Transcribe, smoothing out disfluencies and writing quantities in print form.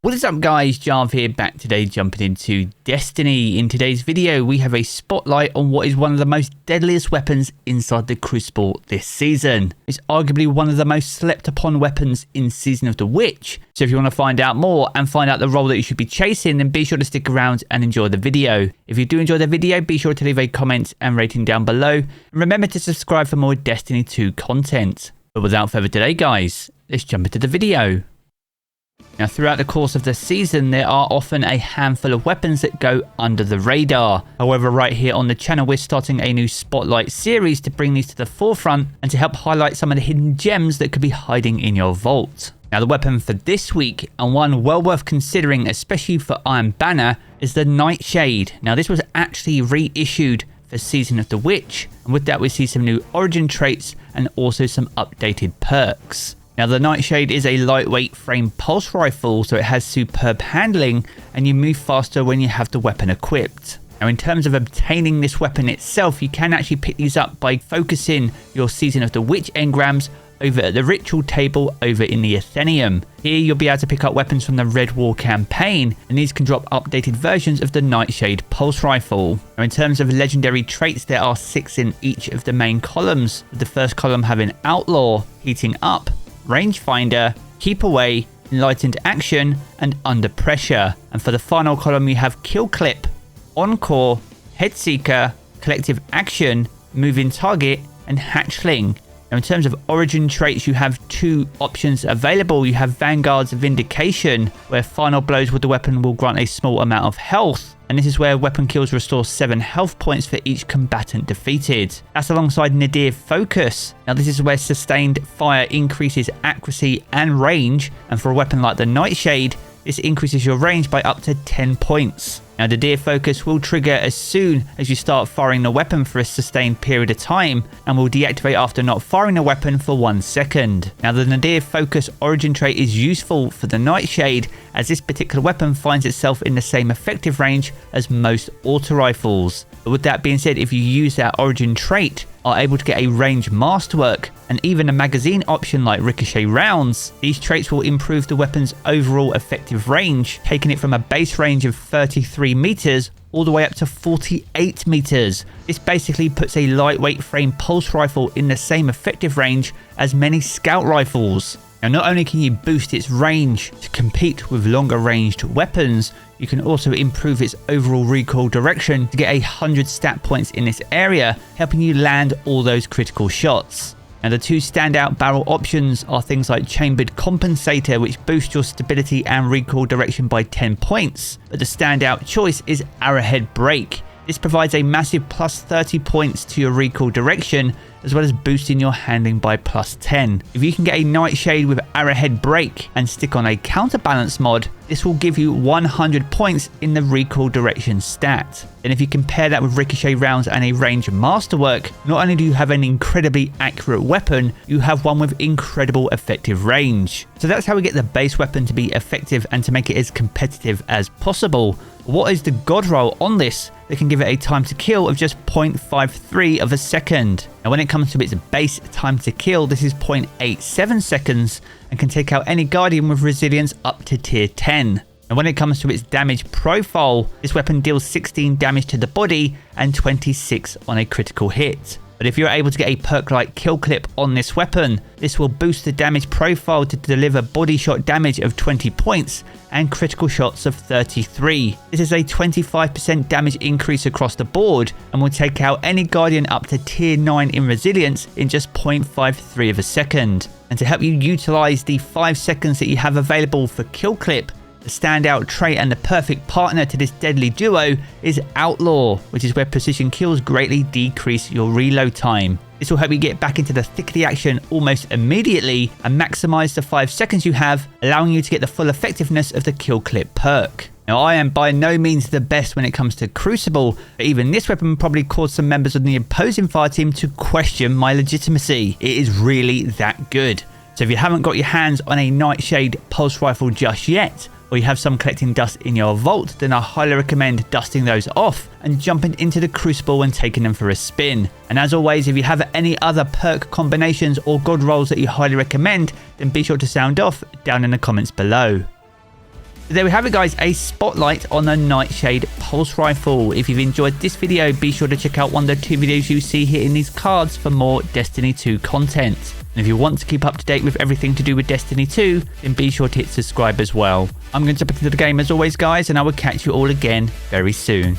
What is up guys, Jarv here, back today jumping into Destiny. In today's video we have a spotlight on what is one of the most deadliest weapons inside the Crucible this season. It's arguably one of the most slept upon weapons in Season of the Witch. So if you want to find out more and find out the role that you should be chasing, then be sure to stick around and enjoy the video. If you do enjoy the video, be sure to leave a comment and rating down below. And remember to subscribe for more Destiny 2 content. But without further delay guys, let's jump into the video. Now, throughout the course of the season, there are often a handful of weapons that go under the radar. However, right here on the channel, we're starting a new Spotlight series to bring these to the forefront and to help highlight some of the hidden gems that could be hiding in your vault. Now, the weapon for this week, and one well worth considering, especially for Iron Banner, is the Nightshade. Now, this was actually reissued for Season of the Witch, and with that we see some new origin traits and also some updated perks. Now, the Nightshade is a lightweight frame pulse rifle, so it has superb handling and you move faster when you have the weapon equipped. Now, in terms of obtaining this weapon itself, you can actually pick these up by focusing your Season of the Witch engrams over at the ritual table over in the Athenium. Here you'll be able to pick up weapons from the Red War campaign, and these can drop updated versions of the Nightshade pulse rifle. Now, in terms of legendary traits, there are 6 in each of the main columns, with the first column having Outlaw, Heating Up, Rangefinder, Keep Away, Enlightened Action, and Under Pressure. And for the final column, you have Kill Clip, Encore, Headseeker, Collective Action, Moving Target, and Hatchling. Now, in terms of origin traits, you have 2 options available. You have Vanguard's Vindication, where final blows with the weapon will grant a small amount of health. And this is where weapon kills restore 7 health points for each combatant defeated. That's alongside Nadir Focus. Now, this is where sustained fire increases accuracy and range. And for a weapon like the Nightshade, this increases your range by up to 10 points. Now, the Nadir Focus will trigger as soon as you start firing the weapon for a sustained period of time, and will deactivate after not firing the weapon for 1 second. Now, the Nadir Focus origin trait is useful for the Nightshade, as this particular weapon finds itself in the same effective range as most auto rifles. But with that being said, if you use that origin trait, are able to get a range masterwork and even a magazine option like ricochet rounds, these traits will improve the weapon's overall effective range, taking it from a base range of 33 meters all the way up to 48 meters. This basically puts a lightweight frame pulse rifle in the same effective range as many scout rifles. Now, not only can you boost its range to compete with longer ranged weapons, you can also improve its overall recoil direction to get 100 stat points in this area, helping you land all those critical shots. Now, the 2 standout barrel options are things like Chambered Compensator, which boosts your stability and recoil direction by 10 points, but the standout choice is Arrowhead Break. This provides a massive plus 30 points to your recoil direction, as well as boosting your handling by plus 10. If you can get a Nightshade with Arrowhead Break and stick on a Counterbalance mod, this will give you 100 points in the recoil direction stat. Then if you compare that with ricochet rounds and a range masterwork, not only do you have an incredibly accurate weapon, you have one with incredible effective range. So that's how we get the base weapon to be effective and to make it as competitive as possible. What is the god roll on this that can give it a time to kill of just 0.53 of a second? Now, when it comes to its base time to kill, this is 0.87 seconds and can take out any Guardian with resilience up to tier 10. And when it comes to its damage profile, this weapon deals 16 damage to the body and 26 on a critical hit. But if you're able to get a perk like Kill Clip on this weapon, this will boost the damage profile to deliver body shot damage of 20 points and critical shots of 33. This is a 25% damage increase across the board and will take out any Guardian up to tier 9 in resilience in just 0.53 of a second. And to help you utilize the 5 seconds that you have available for Kill Clip, the standout trait and the perfect partner to this deadly duo is Outlaw, which is where precision kills greatly decrease your reload time. This will help you get back into the thick of the action almost immediately and maximize the 5 seconds you have, allowing you to get the full effectiveness of the Kill Clip perk. Now, I am by no means the best when it comes to Crucible, but even this weapon probably caused some members of the opposing fire team to question my legitimacy. It is really that good. So if you haven't got your hands on a Nightshade pulse rifle just yet, or you have some collecting dust in your vault, then I highly recommend dusting those off and jumping into the Crucible and taking them for a spin. And as always, if you have any other perk combinations or god rolls that you highly recommend, then be sure to sound off down in the comments below. There we have it, guys, a spotlight on the Nightshade pulse rifle. If you've enjoyed this video, be sure to check out one of the 2 videos you see here in these cards for more Destiny 2 content. And if you want to keep up to date with everything to do with Destiny 2, then be sure to hit subscribe as well. I'm going to jump into the game as always, guys, and I will catch you all again very soon.